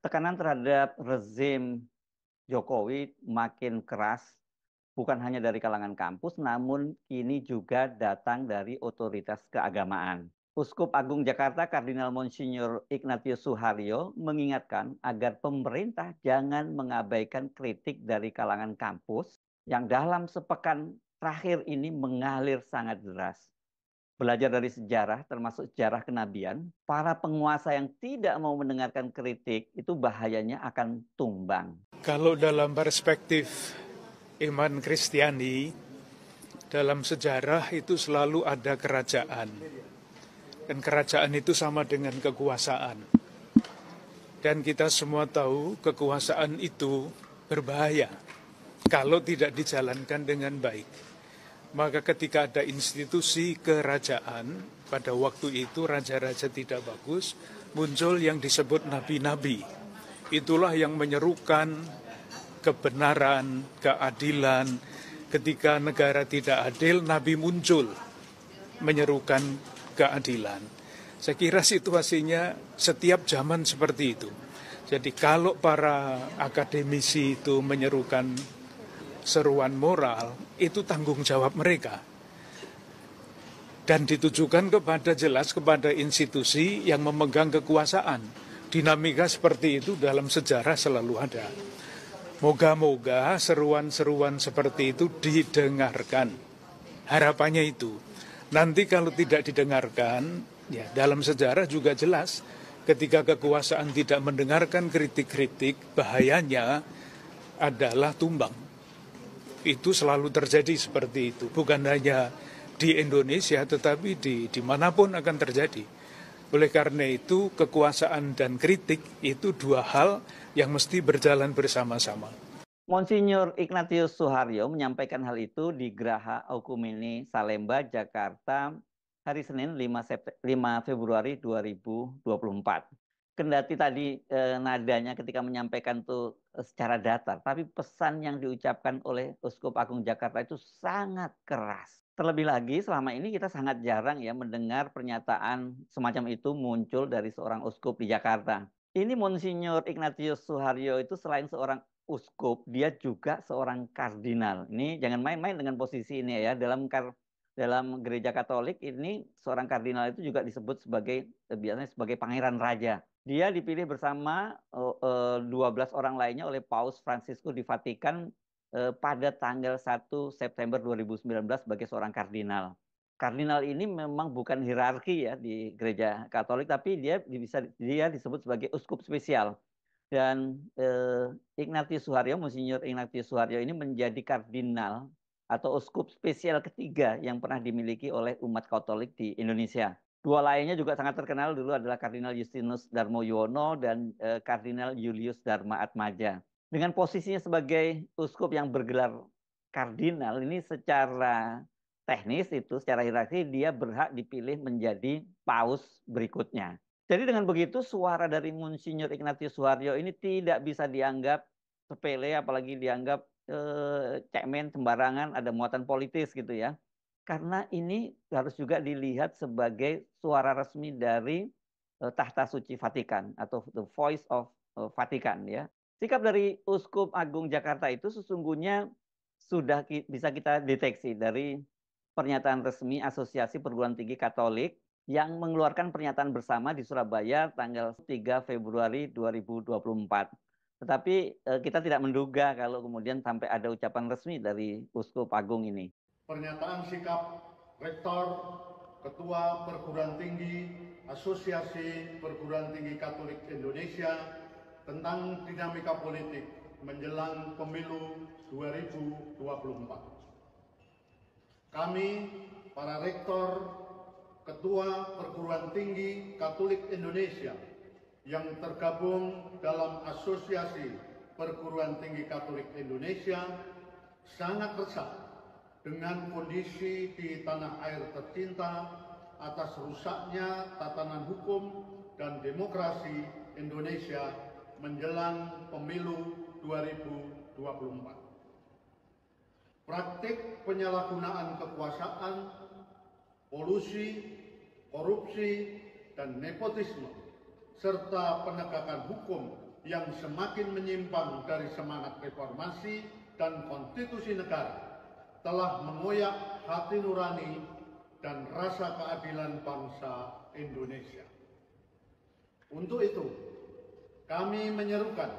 Tekanan terhadap rezim Jokowi makin keras, bukan hanya dari kalangan kampus, namun kini juga datang dari otoritas keagamaan. Uskup Agung Jakarta Kardinal Monsinyur Ignatius Suharyo mengingatkan agar pemerintah jangan mengabaikan kritik dari kalangan kampus yang dalam sepekan terakhir ini mengalir sangat deras. Belajar dari sejarah, termasuk sejarah kenabian, para penguasa yang tidak mau mendengarkan kritik itu bahayanya akan tumbang. Kalau dalam perspektif iman Kristiani, dalam sejarah itu selalu ada kerajaan. Dan kerajaan itu sama dengan kekuasaan. Dan kita semua tahu kekuasaan itu berbahaya kalau tidak dijalankan dengan baik. Maka ketika ada institusi kerajaan, pada waktu itu raja-raja tidak bagus, muncul yang disebut nabi-nabi. Itulah yang menyerukan kebenaran, keadilan. Ketika negara tidak adil, nabi muncul menyerukan keadilan. Saya kira situasinya setiap zaman seperti itu. Jadi kalau para akademisi itu menyerukan seruan moral, itu tanggung jawab mereka. Dan ditujukan jelas kepada institusi yang memegang kekuasaan. Dinamika seperti itu dalam sejarah selalu ada. Moga-moga seruan-seruan seperti itu didengarkan. Harapannya itu. Nanti kalau tidak didengarkan, ya dalam sejarah juga jelas ketika kekuasaan tidak mendengarkan kritik-kritik, bahayanya adalah tumbang. Itu selalu terjadi seperti itu. Bukan hanya di Indonesia, tetapi dimanapun akan terjadi. Oleh karena itu, kekuasaan dan kritik itu dua hal yang mesti berjalan bersama-sama. Monsinyur Ignatius Suharyo menyampaikan hal itu di Geraha Oekumene Salemba, Jakarta, hari Senin 5 Februari 2024. Kendati tadi nadanya ketika menyampaikan itu secara datar, tapi pesan yang diucapkan oleh Uskup Agung Jakarta itu sangat keras. Terlebih lagi selama ini kita sangat jarang ya mendengar pernyataan semacam itu muncul dari seorang uskup di Jakarta. Ini Monsinyur Ignatius Suharyo itu selain seorang uskup, dia juga seorang kardinal. Ini jangan main-main dengan posisi ini ya. Dalam gereja Katolik ini seorang kardinal itu juga disebut sebagai biasanya sebagai pangeran raja. Dia dipilih bersama 12 orang lainnya oleh Paus Fransiskus di Vatikan pada tanggal 1 September 2019 sebagai seorang kardinal. Kardinal ini memang bukan hierarki ya di gereja Katolik, tapi dia disebut sebagai uskup spesial. Dan Ignatius Suharyo, Monsinyur Ignatius Suharyo ini menjadi kardinal atau uskup spesial ketiga yang pernah dimiliki oleh umat Katolik di Indonesia. Dua lainnya juga sangat terkenal dulu adalah Kardinal Justinus Darmo Yuwono dan Kardinal Julius Dharma Atmaja. Dengan posisinya sebagai uskup yang bergelar kardinal, ini secara teknis itu, secara hierarki dia berhak dipilih menjadi paus berikutnya. Jadi dengan begitu suara dari Monsinyur Ignatius Suharyo ini tidak bisa dianggap sepele, apalagi dianggap cemen sembarangan, ada muatan politis gitu ya. Karena ini harus juga dilihat sebagai suara resmi dari Tahta Suci Vatikan atau the voice of Vatikan ya. Sikap dari Uskup Agung Jakarta itu sesungguhnya sudah bisa kita deteksi dari pernyataan resmi Asosiasi Perguruan Tinggi Katolik yang mengeluarkan pernyataan bersama di Surabaya tanggal 3 Februari 2024. Tetapi kita tidak menduga kalau kemudian sampai ada ucapan resmi dari Uskup Agung ini. Pernyataan sikap Rektor, Ketua Perguruan Tinggi, Asosiasi Perguruan Tinggi Katolik Indonesia tentang dinamika politik menjelang pemilu 2024. Kami, para Rektor, Ketua Perguruan Tinggi Katolik Indonesia yang tergabung dalam Asosiasi Perguruan Tinggi Katolik Indonesia sangat resah dengan kondisi di tanah air tercinta atas rusaknya tatanan hukum dan demokrasi Indonesia menjelang pemilu 2024. Praktik penyalahgunaan kekuasaan, kolusi, korupsi, dan nepotisme serta penegakan hukum yang semakin menyimpang dari semangat reformasi dan konstitusi negara telah mengoyak hati nurani dan rasa keadilan bangsa Indonesia. Untuk itu, kami menyerukan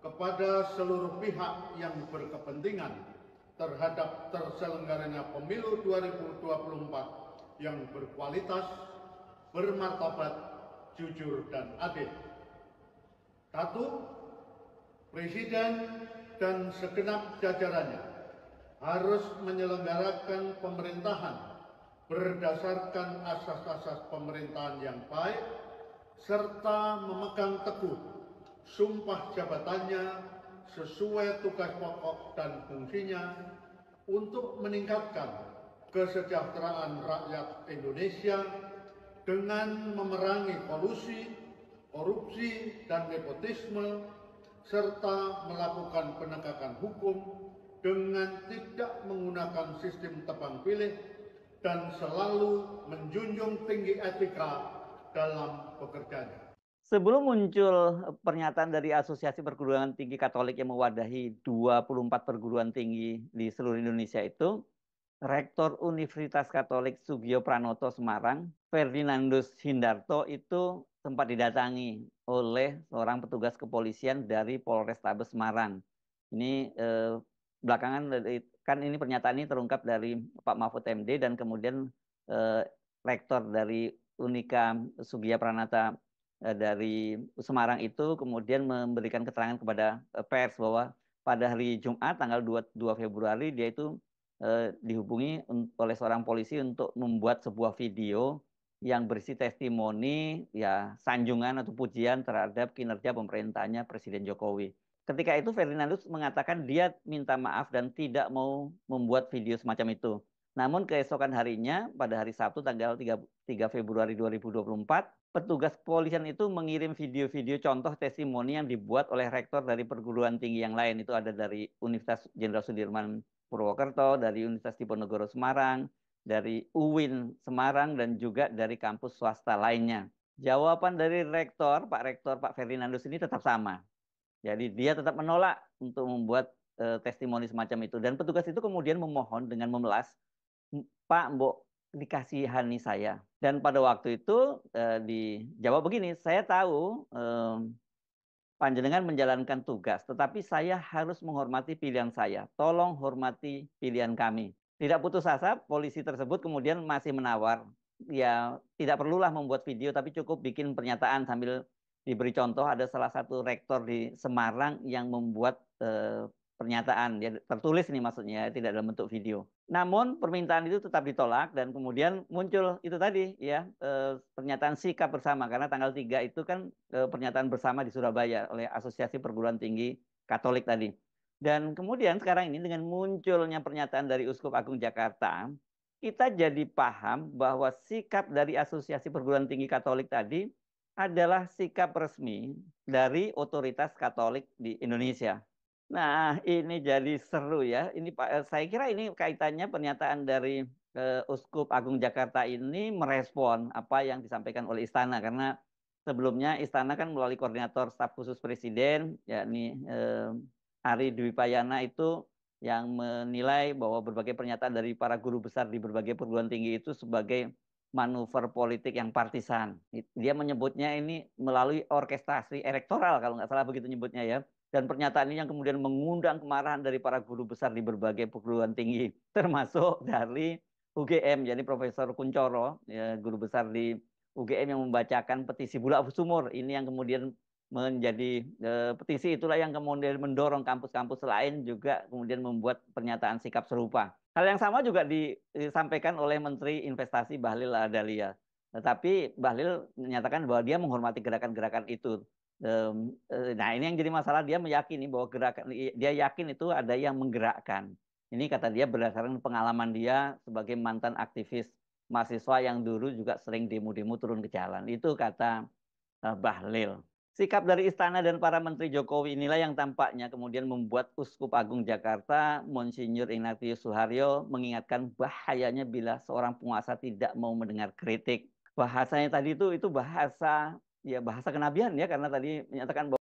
kepada seluruh pihak yang berkepentingan terhadap terselenggaranya pemilu 2024 yang berkualitas, bermartabat, jujur, dan adil. 1. Presiden dan segenap jajarannya harus menyelenggarakan pemerintahan berdasarkan asas-asas pemerintahan yang baik serta memegang teguh sumpah jabatannya sesuai tugas pokok dan fungsinya untuk meningkatkan kesejahteraan rakyat Indonesia dengan memerangi kolusi, korupsi, dan nepotisme, serta melakukan penegakan hukum dengan tidak menggunakan sistem tebang pilih dan selalu menjunjung tinggi etika dalam bekerjanya. Sebelum muncul pernyataan dari Asosiasi Perguruan Tinggi Katolik yang mewadahi 24 perguruan tinggi di seluruh Indonesia itu, Rektor Universitas Katolik Sugio Pranoto Semarang, Ferdinandus Hindarto itu sempat didatangi oleh seorang petugas kepolisian dari Polrestabes Semarang. Ini belakangan kan ini pernyataan ini terungkap dari Pak Mahfud MD dan kemudian Rektor dari Unika Sugio Pranata dari Semarang itu kemudian memberikan keterangan kepada pers bahwa pada hari Jumat tanggal 2 Februari dia itu dihubungi oleh seorang polisi untuk membuat sebuah video yang berisi testimoni ya sanjungan atau pujian terhadap kinerja pemerintahnya Presiden Jokowi. Ketika itu Ferdinandus mengatakan dia minta maaf dan tidak mau membuat video semacam itu. Namun keesokan harinya pada hari Sabtu tanggal 3 Februari 2024, petugas kepolisian itu mengirim video-video contoh testimoni yang dibuat oleh rektor dari perguruan tinggi yang lain. Itu ada dari Universitas Jenderal Sudirman Purwokerto, dari Universitas Diponegoro Semarang, dari UIN Semarang, dan juga dari kampus swasta lainnya. Jawaban dari rektor, Pak Ferdinandus ini tetap sama. Jadi dia tetap menolak untuk membuat testimoni semacam itu. Dan petugas itu kemudian memohon dengan memelas, Pak, Mbok, dikasihani saya. Dan pada waktu itu dijawab begini, saya tahu panjenengan menjalankan tugas, tetapi saya harus menghormati pilihan saya. Tolong hormati pilihan kami. Tidak putus asa, polisi tersebut kemudian masih menawar. Ya, tidak perlulah membuat video, tapi cukup bikin pernyataan sambil diberi contoh. Ada salah satu rektor di Semarang yang membuat pernyataan. Ya, tertulis ini maksudnya, tidak dalam bentuk video. Namun permintaan itu tetap ditolak dan kemudian muncul itu tadi ya pernyataan sikap bersama karena tanggal 3 itu kan pernyataan bersama di Surabaya oleh Asosiasi Perguruan Tinggi Katolik tadi. Dan kemudian sekarang ini dengan munculnya pernyataan dari Uskup Agung Jakarta, kita jadi paham bahwa sikap dari Asosiasi Perguruan Tinggi Katolik tadi adalah sikap resmi dari otoritas Katolik di Indonesia. Nah, ini jadi seru ya. Ini Pak, saya kira ini kaitannya pernyataan dari Uskup Agung Jakarta ini merespon apa yang disampaikan oleh Istana karena sebelumnya Istana kan melalui koordinator staf khusus Presiden yakni Ari Dwi Payana itu yang menilai bahwa berbagai pernyataan dari para guru besar di berbagai perguruan tinggi itu sebagai manuver politik yang partisan. Dia menyebutnya ini melalui orkestrasi elektoral kalau nggak salah begitu nyebutnya ya. Dan pernyataan ini yang kemudian mengundang kemarahan dari para guru besar di berbagai perguruan tinggi, termasuk dari UGM, jadi Profesor Kuncoro, ya, guru besar di UGM yang membacakan petisi Bulak Sumur. Ini yang kemudian menjadi petisi itulah yang kemudian mendorong kampus-kampus lain juga kemudian membuat pernyataan sikap serupa. Hal yang sama juga disampaikan oleh Menteri Investasi Bahlil Lahadalia. Tetapi Bahlil menyatakan bahwa dia menghormati gerakan-gerakan itu. Nah ini yang jadi masalah, dia meyakini bahwa dia yakin itu ada yang menggerakkan. Ini kata dia berdasarkan pengalaman dia sebagai mantan aktivis mahasiswa yang dulu juga sering demo-demo turun ke jalan. Itu kata Bahlil. Sikap dari Istana dan para Menteri Jokowi inilah yang tampaknya kemudian membuat Uskup Agung Jakarta, Monsinyur Ignatius Suharyo, mengingatkan bahayanya bila seorang penguasa tidak mau mendengar kritik. Bahasanya tadi itu bahasa ya bahasa kenabian ya, karena tadi menyatakan bahwa